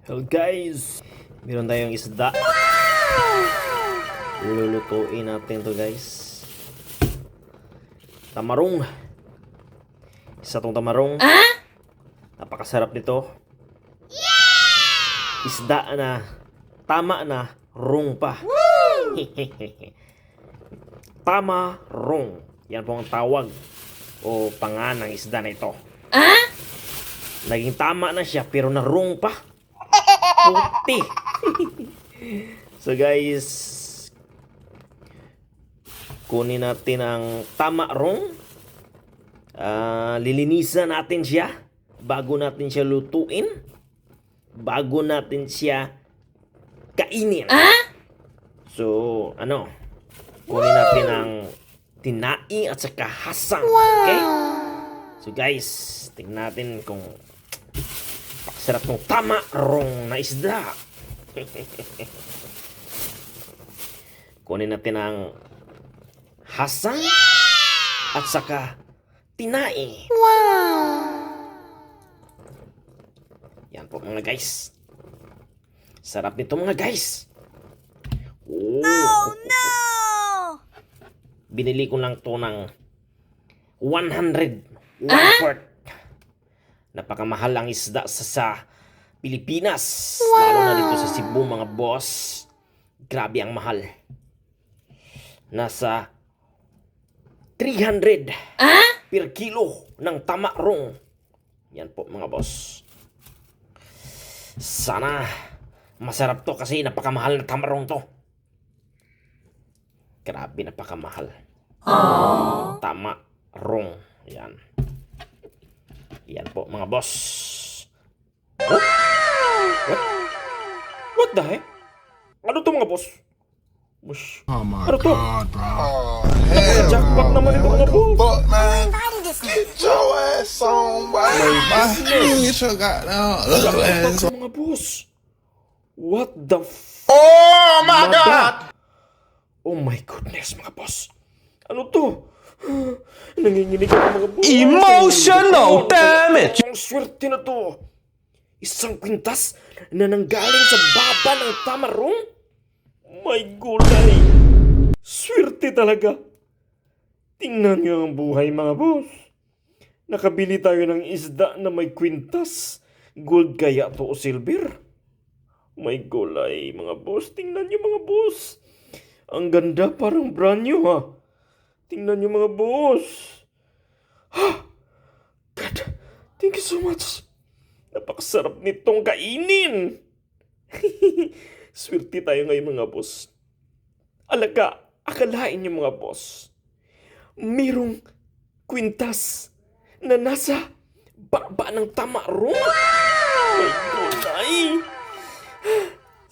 Hello guys, meron tayong isda. Lulutuin natin to guys. Tamarong. Isa tong tamarong. Napakasarap nito. Isda na. Tama na. Rong pa. Tama rong. Yan po ang tawag o pangalan ng isda na ito. Naging tama na siya pero narong pa. Puti. So guys, kunin natin ang tama rong. Lilinisan natin siya bago natin siya lutuin. Bago natin siya kainin. So, kunin natin ang tinai at saka hasang. Okay? So guys, tingnan natin kung sarap ng tama rong na isda. Kunin natin ang hasang at saka tinai. Yan po mga guys. Sarap nito mga guys. Oh no! Binili ko lang to ng 100. 1/4. Napakamahal ang isda sa Pilipinas. Lalo na dito sa Cebu mga boss. Grabe ang mahal. Nasa 300 per kilo ng tama rong. Yan po mga boss. Sana masarap to kasi napakamahal na tama rong to. Grabe napakamahal. Tama rong. Yan. Yan po mga boss. Oh? What the heck? Ano to mga boss? Mush. Oh my Ano to? god, bro. Jackpot naman ito mga boss. Fuck, man. Get your ass on, boy. Get your goddamn ugly ass on. Mga boss. What the Oh my god. Oh my goodness mga boss. Ano to? Nanginginig ako mga boss. Emotional damage! Ang swerte na to. Isang kwintas na nanggaling sa baba ng tamarong. My gulay. Swerte talaga. Tingnan niyo ang buhay mga boss. Nakabili tayo ng isda na may kwintas. Gold kaya to o silver? My gulay mga boss. Tingnan niyo mga boss. Ang ganda parang brand new ha. Tingnan niyo mga boss. God, thank you so much. Napakasarap nitong kainin. Swerte tayo ngayon mga boss. Akalain niyo mga boss. Merong kwintas na nasa baba ng tama rong. My gulay.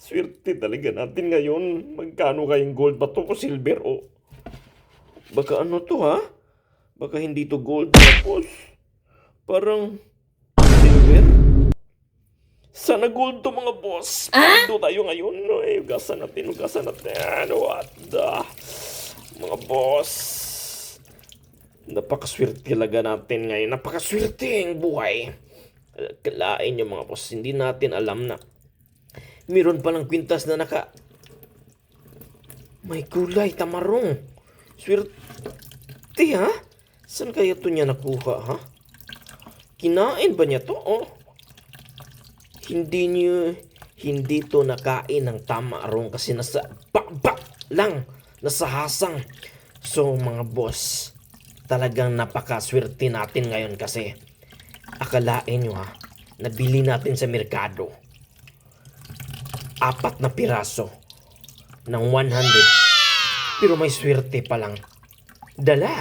Swerte talaga natin ngayon. Magkano kayong gold ba to o silver o? Baka ano to ha? Baka hindi to gold tapos parang silver? Sana gold to mga boss. Ito tayo ngayon. Ugasan natin. What the? Mga boss. Napakaswerte talaga natin ngayon. Napakaswerte ang buhay. Kalain nyo mga boss. Hindi natin alam na meron palang kwintas na may gulay, tamarong. Swerte ha? Saan kaya ito niya nakuha ha? Kinain ba niya to? Oh. Hindi to nakain ng tamarong kasi nasa baba lang. Nasa hasang. So mga boss, talagang napakaswerte natin ngayon kasi akalain nyo ha, nabili natin sa merkado 4 na piraso ng 100 pero may swerte pa lang dala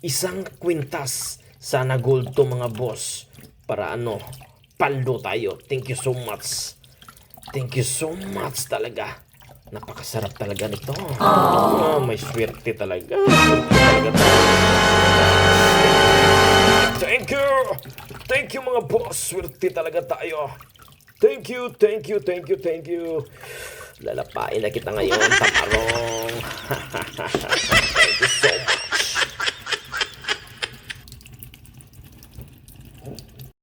isang kwintas. Sana gold to mga boss para paldo tayo. Thank you so much. Thank you so much talaga. Napakasarap talaga nito. May swerte talaga. Thank you mga boss. Swerte talaga tayo. Thank you. Lalapain na kita ngayon, tamarong.